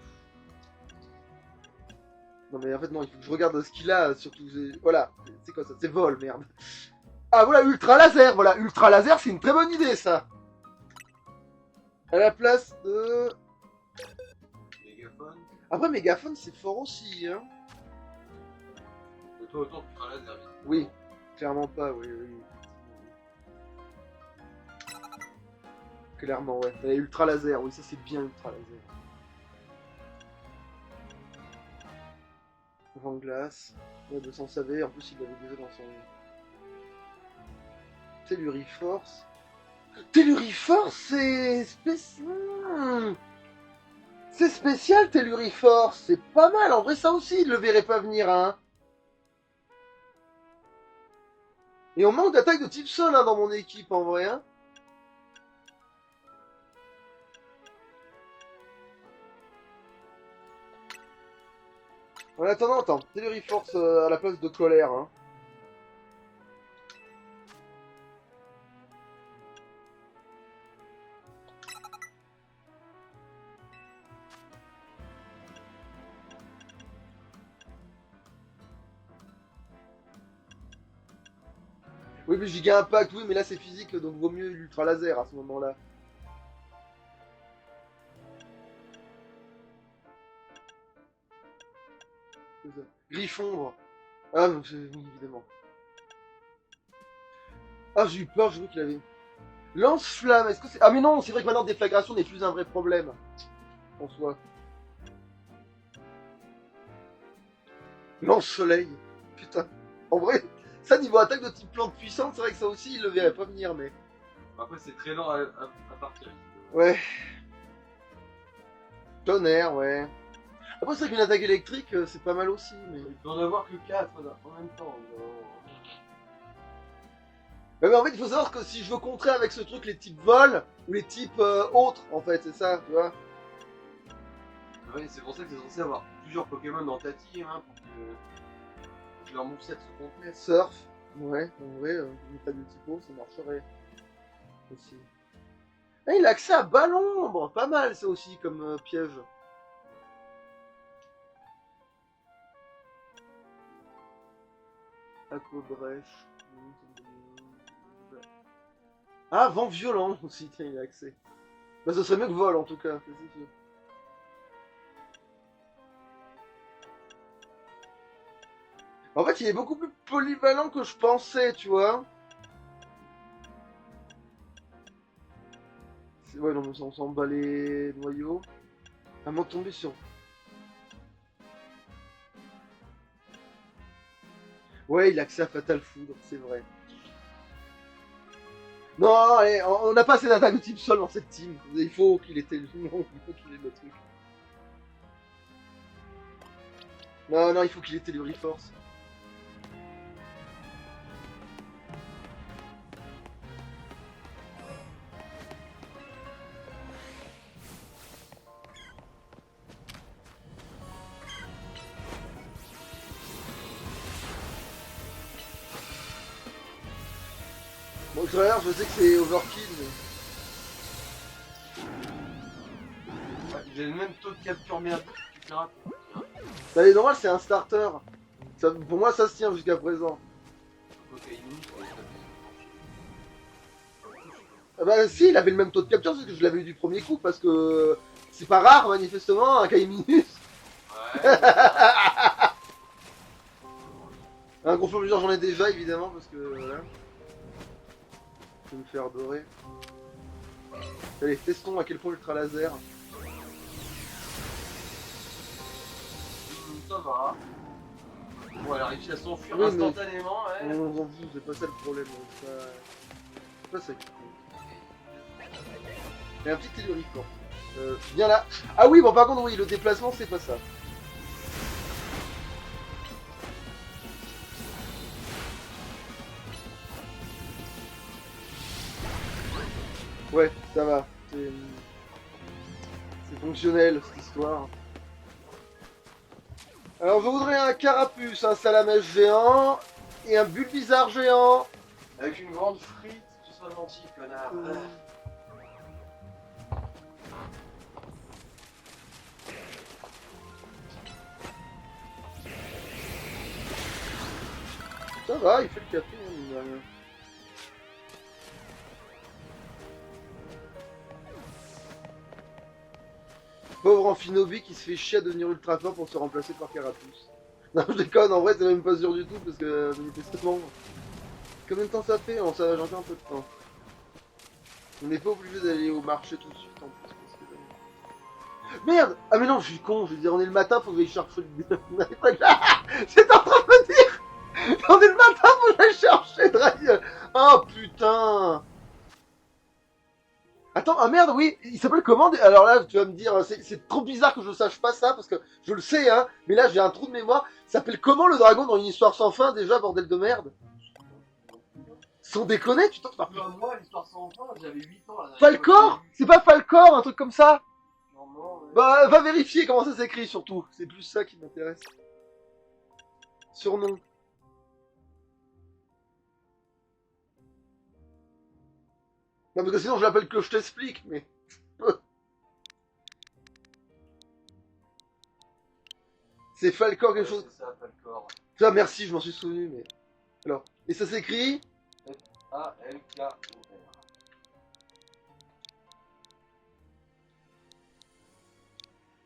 Non, mais en fait, non, il faut que je regarde ce qu'il a, surtout. Voilà, c'est quoi ça? C'est vol, merde. Ah, voilà, Ultra Laser, voilà. Ultra Laser, c'est une très bonne idée, ça. À la place de. Mégaphone. Après, Mégaphone, c'est fort aussi, hein. De toi autour, tu feras laser. Oui, clairement pas, oui. Clairement, ouais. Et Ultra Laser, oui, ça c'est bien Ultra Laser. Vent glace. Ouais, de s'en savoir, en plus il l'avait déjà dans son. Telluriforce. Telluriforce, c'est spécial. C'est spécial, Telluriforce. C'est pas mal, en vrai, ça aussi, il le verrait pas venir, hein. Et on manque d'attaque de type sol hein, dans mon équipe en vrai. Hein. En attendant, attends. Telluriforce à la place de colère. Hein. Oui, mais giga impact, oui, mais là c'est physique, donc vaut mieux l'ultra laser à ce moment-là. Griffondre. Ah, non, oui, évidemment. Ah, j'ai eu peur, je vois qu'il avait. Lance-flamme, est-ce que c'est. Ah, mais non, c'est vrai que maintenant déflagration n'est plus un vrai problème. En soi. Lance-soleil. Putain. En vrai, ça, niveau attaque de type plante puissante, c'est vrai que ça aussi, il le verrait pas venir, mais. Après, c'est très lent à partir. Ouais. Tonnerre, ouais. Après, c'est vrai qu'une attaque électrique, c'est pas mal aussi, mais. Il peut en avoir que 4 en même temps. Mais en fait, il faut savoir que si je veux contrer avec ce truc les types vol ou les types autres, en fait, c'est ça, tu vois. Ouais, c'est pour ça que c'est censé avoir plusieurs Pokémon dans ta team, hein, pour que leur moveset se complète. Surf, Ouais, en vrai, méta de typo, ça marcherait aussi. Ah, il a accès à bas l'ombre, pas mal ça aussi comme piège. Aqua brèche. Ah, vent violent aussi, tiens, il a accès. Bah, ce serait mieux que vol en tout cas, c'est sûr. En fait, il est beaucoup plus polyvalent que je pensais, tu vois. Ouais, non, mais on s'en bat les noyaux. À moins de tomber sur. Ouais, il a accès à Fatal Foudre, c'est vrai. Non, allez, on n'a pas assez d'attaque de type sol dans cette team. Il faut qu'il ait il faut qu'il ait le truc. Non, non, il faut qu'il ait Telluri Force. Bon, d'ailleurs, je sais que c'est overkill, mais... Ouais, j'ai le même taux de capture merde que tu pirates. Ça, les normal, c'est un starter. Ça, pour moi, ça se tient jusqu'à présent. Ah bah si, il avait le même taux de capture, c'est que je l'avais eu du premier coup, parce que c'est pas rare, manifestement, un Kaiminus. Ouais. Un gros flomageur, j'en ai déjà, évidemment, parce que voilà. Je vais me faire dorer. Allez, testons à quel point l'ultra laser. Ça va. Bon, elle a réussi à s'enfuir Oui, mais- instantanément, ouais. On s'en fout, c'est pas ça le problème. C'est pas ça qui compte. Il y a un petit Telluri Force. Viens là. Ah oui, bon par contre, oui, le déplacement, c'est pas ça. Ouais, ça va. C'est fonctionnel, cette histoire. Alors, je voudrais un carapuce, un salamèche géant et un bulbizarre géant. Avec une grande frite, tu seras gentil, connard. Ça va, il fait le café, hein, mine de rien. Pauvre Amphinobi qui se fait chier à devenir ultra fort pour se remplacer par Carapuce. Non, je déconne, en vrai, c'est même pas sûr du tout parce que manifestement. Combien de temps ça fait? On ça va encore un peu de temps. On n'est pas obligé d'aller au marché tout de suite en plus. Parce que... Merde! Ah, mais non, je suis con, je veux dire, on est le matin, faut que j'aille chercher le. C'est en train de me dire! On est le matin, faut que j'aille chercher Dragon! Oh putain! Attends, ah merde, oui, il s'appelle comment? Alors là, tu vas me dire, c'est trop bizarre que je sache pas ça, parce que je le sais, hein, mais là j'ai un trou de mémoire. Il s'appelle comment le dragon dans une histoire sans fin, déjà, bordel de merde? Sans déconner, tu t'en rappelles? Moi, l'histoire sans fin, j'avais 8 ans là. Falcor? C'est pas Falcor, un truc comme ça? Non, ouais. Bah, va vérifier comment ça s'écrit, surtout. C'est plus ça qui m'intéresse. Surnom. Non, parce que sinon je l'appelle que je t'explique, mais... C'est Falcor quelque chose... C'est ça, Falcor. Ah, merci, je m'en suis souvenu, mais... Alors, et ça s'écrit... A-L-K-O-R.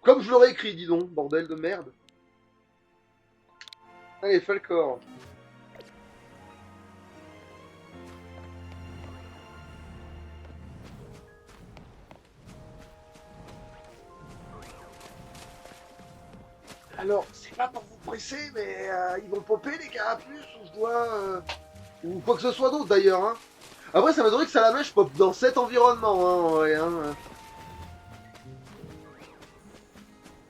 Comme je l'aurais écrit, dis donc, bordel de merde. Allez, Falcor. Alors, c'est pas pour vous presser, mais ils vont popper les carapuces, ou je dois... ou quoi que ce soit d'autre, d'ailleurs, hein. Après, ça m'étonnerait que Salamèche pop dans cet environnement, hein, en vrai, hein.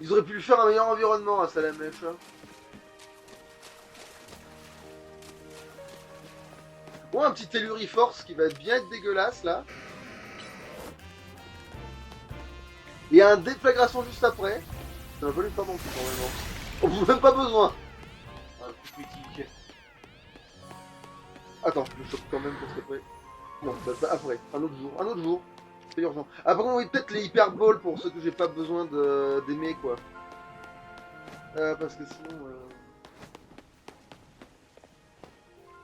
Ils auraient pu lui faire un meilleur environnement à Salamèche, hein. Bon, un petit Telluri Force qui va bien être dégueulasse, là. Et un déflagration juste après. Ça va pas lui faire non plus, normalement. On n'a même pas besoin. Un coup critique. Attends, je chope quand même parce qu'après... Non, bah, après, un autre jour, c'est urgent. Après, on va peut-être les hyper balls pour ceux que j'ai pas besoin d'aimer, quoi. Parce que sinon...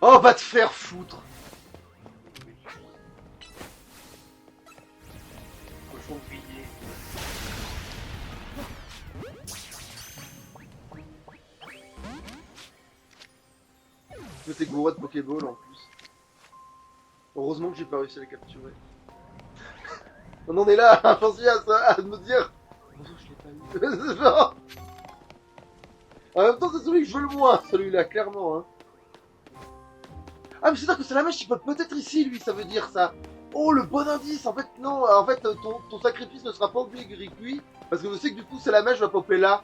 Oh, va te faire foutre! Cochon grillé. Je t'ai gouré de Pokéball en plus. Heureusement que j'ai pas réussi à les capturer. On en est là, j'en suis à ça, à me dire. Bonjour, je l'ai pas eu. Genre... En même temps, c'est celui que je veux le moins, celui-là, clairement. Hein. Ah, mais c'est sûr que c'est la mèche, il peut peut-être ici, lui, ça veut dire ça. Oh, le bon indice. En fait, non, en fait, ton sacrifice ne sera pas obligatory, parce que je sais que du coup, c'est la mèche va popper là.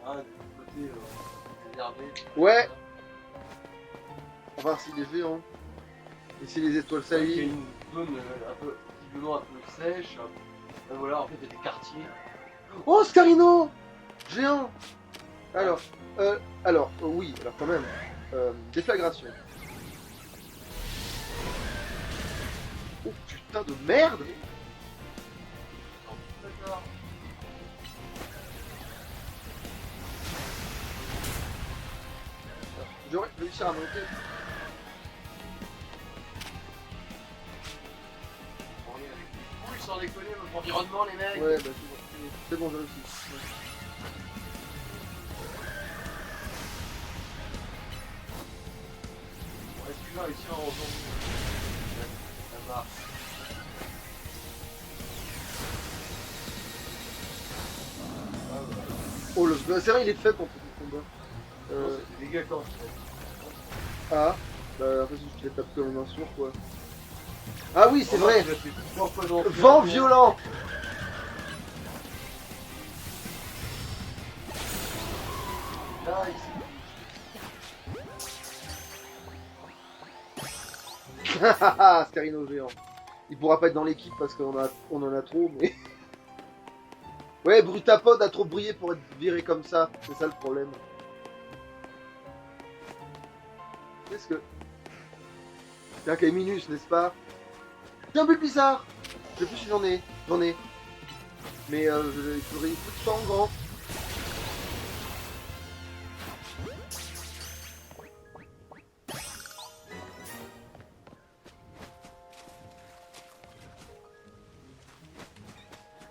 Ah, de côté, énervé. Ouais. On va voir s'il est géant. Ici, les étoiles Il y a salives. une zone visiblement un peu sèche. Voilà, en fait, il y a des quartiers. Oh, Scarino géant. Alors, oui, alors quand même. Déflagration. Oh putain de merde. D'accord. J'aurais réussi à monter. On est avec des couilles sans déconner, votre environnement, les mecs. Ouais, bah c'est bon, j'ai réussi. Ouais. Est-ce que tu vas réussir à rejoindre? Ça marche. Oh, c'est vrai, il est fait contre le combat. Non, c'est des dégâts quand Ah, bah en fait, je les tape comme un sourd, quoi. Ah oui, c'est vrai. Vent violent. Là, Hahaha, Scarino géant. Il pourra pas être dans l'équipe parce qu'on en a trop, mais... Ouais, Brutapod a trop brillé pour être viré comme ça. C'est ça le problème. Qu'est-ce que... C'est un Kaiminus, n'est-ce pas? Tiens, Bulbizarre. Je sais plus si j'en ai. J'en ai. Mais il faudrait plus de sang grand.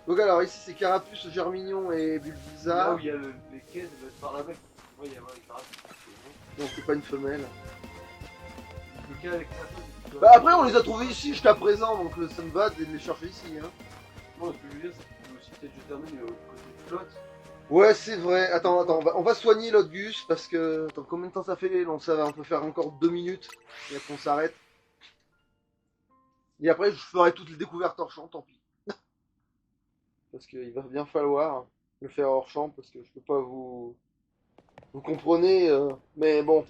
Donc alors ici c'est Carapuce, Germignon et là Bulbizarre. où il y a les quais, ça doit être par là-bas. Ouais, il y a les carapaces. Non, c'est pas une femelle. Le cas avec ça. Bah après on les a trouvés ici jusqu'à présent, donc ça me va de les chercher ici. Hein. Bon, ce que je veux dire, c'est que tu peux aussi peut-être jeter un œil au côté de flotte. Ouais c'est vrai. Attends, on va soigner l'autre Gus parce que... Attends, combien de temps ça fait? Non, ça va, on peut faire encore 2 minutes et après on s'arrête. Et après je ferai toutes les découvertes hors champ, tant pis. Parce qu'il va bien falloir le faire hors champ parce que je peux pas vous... Vous comprenez, mais bon.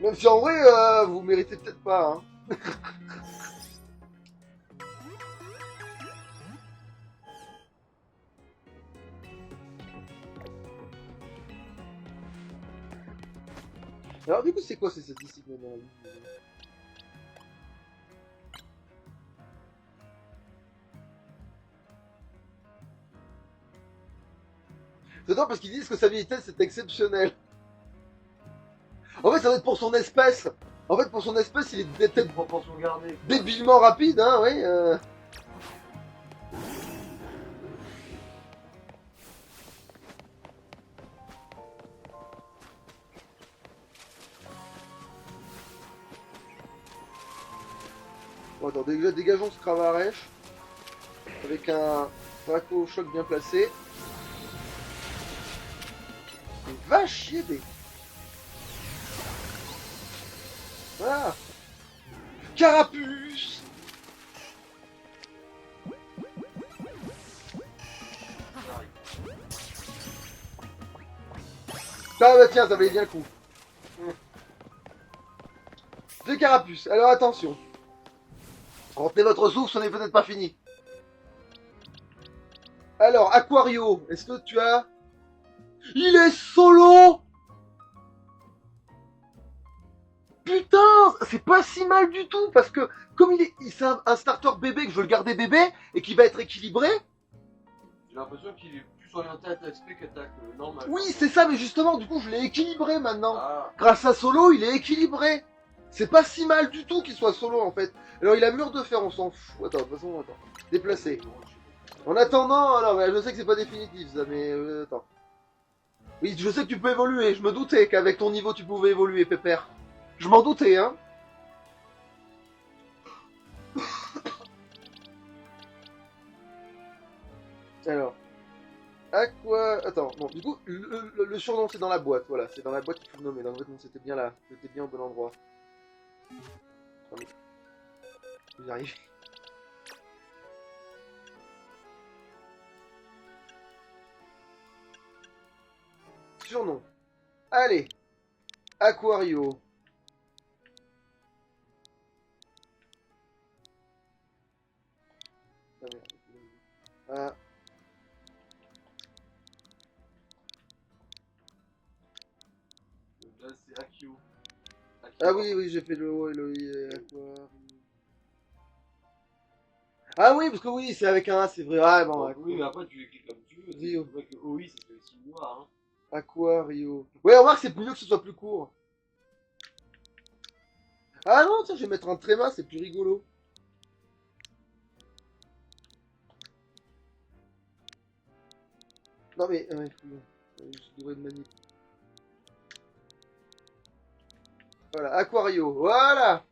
Même si en vrai, vous méritez peut-être pas, hein. Alors du coup, c'est quoi ces statistiques maintenant? C'est drôle parce qu'ils disent que sa vitesse c'est exceptionnel. En fait, ça doit être pour son espèce. En fait, pour son espèce, il est peut-être Une proportion gardée. débilement rapide, hein, oui. Bon, attends, dégageons ce Cravarèche. Avec un Draco choc bien placé. Et va chier des... Voilà. Carapuce. Ah bah tiens, ça valait bien le coup. Deux carapuces. Alors attention. Retenez votre souffle, ce n'est peut-être pas fini. Alors, Aquario, est-ce que tu as... Il est solo. putain, c'est pas si mal du tout, parce que comme c'est un starter bébé, que je veux le garder bébé, et qui va être équilibré, J'ai l'impression qu'il est plus orienté attaque spé qu'attaque normale. oui, c'est ça, mais justement, du coup, je l'ai équilibré maintenant. Ah, Grâce à Solo, il est équilibré. C'est pas si mal du tout qu'il soit solo, en fait. Alors, il a mur de fer, on s'en fout. Attends, de toute façon, attends. Déplacé. En attendant, alors, je sais que c'est pas définitif, ça, mais attends. Oui, je sais que tu peux évoluer. Je me doutais qu'avec ton niveau, tu pouvais évoluer, Pépère. Je m'en doutais, hein. Alors. À quoi... Attends, bon, du coup, le surnom, c'est dans la boîte. Voilà, c'est dans la boîte qu'il faut le nommer. Donc, en fait, non, c'était bien là. C'était bien au bon endroit. Non, mais... Vous arrivez. Surnom. Allez. Aquario. Ah, merde. Ah. là c'est Akio. Ah oui, oui, j'ai fait le O et le I. Aquario. Ah oui, parce que oui, c'est avec un A, c'est vrai. Ah bon, Oui, mais après tu l'écris comme tu veux. Rio. C'est vrai que OI ça fait aussi noir. Hein. Aquario. Ouais, remarque, c'est mieux que ce soit plus court. Ah non, tiens, je vais mettre un tréma, c'est plus rigolo. Non mais, ouais, je devrais de manip. Voilà, Aquario, voilà.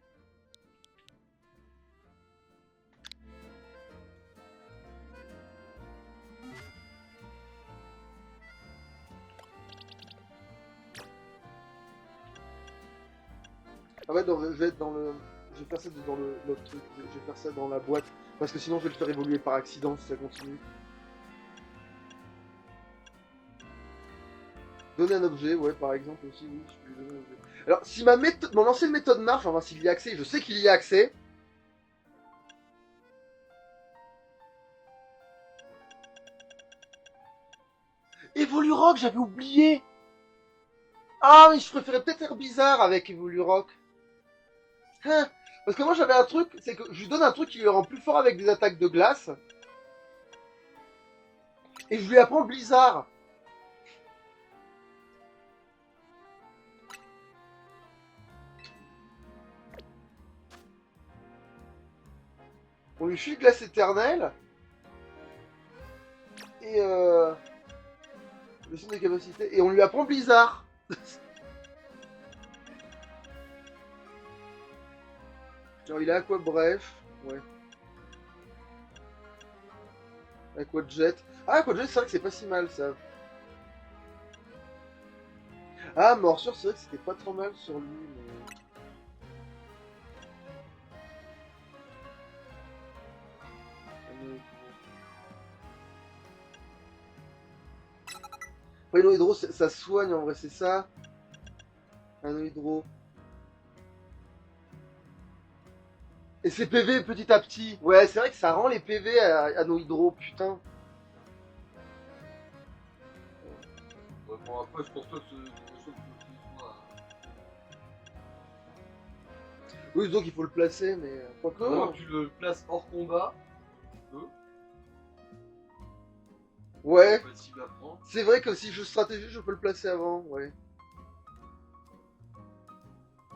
En fait, je vais être dans le... Je vais faire ça dans l'autre truc, je vais faire ça dans la boîte. Parce que sinon, je vais le faire évoluer par accident si ça continue. Donner un objet, ouais, par exemple aussi, oui, je peux lui donner un objet. Alors, si mon ancienne méthode marche, enfin, s'il y a accès, je sais qu'il y a accès. Evolurock, j'avais oublié. Ah, mais je préférais peut-être faire bizarre avec Evolurock. Hein, parce que moi, j'avais un truc, c'est que je lui donne un truc qui le rend plus fort avec des attaques de glace. Et je lui apprends Blizzard. On lui file glace éternelle. Et le signe des capacités. Et on lui apprend Blizzard. Genre il a Aqua Bref. Ouais. Aqua Jet. Ah, Aqua Jet, c'est vrai que c'est pas si mal ça. Ah, morsure, c'est vrai que c'était pas trop mal sur lui. Mais... Après, no hydro, ça soigne en vrai, c'est ça. Un hydro. Et c'est PV petit à petit. Ouais, c'est vrai que ça rend les PV à nos hydro, putain. Ouais, bon, après, je pense pas que c'est quelque chose que soit. Oui, donc il faut le placer, mais. Quoique. Alors, tu le places hors combat. Tu peux. Ouais. C'est facile à prendre. C'est vrai que si je stratégie, je peux le placer avant, ouais.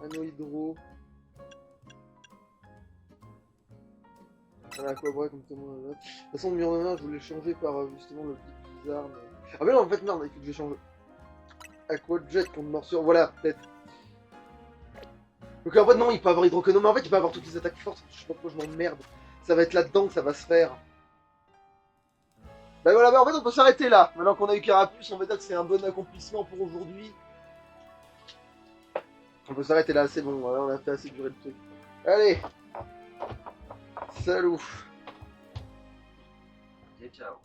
Anneau hydro. Voilà, quoi, bref, comme tout le monde. De toute façon, Murmur, je voulais changer par justement le petit bizarre. Mais... Ah, mais non, en fait, merde, il faut que je change. Aqua Jet contre morsure, voilà, peut-être. Donc en fait, non, il peut avoir hydrocono, mais en fait, il peut avoir toutes les attaques fortes. Je sais pas pourquoi je m'emmerde. Ça va être là-dedans que ça va se faire. Bah voilà, bah en fait, on peut s'arrêter là. Maintenant qu'on a eu Carapuce, on va dire que c'est un bon accomplissement pour aujourd'hui. On peut s'arrêter là, c'est bon, voilà, on a fait assez durer le truc. Allez. Salut. Et ciao.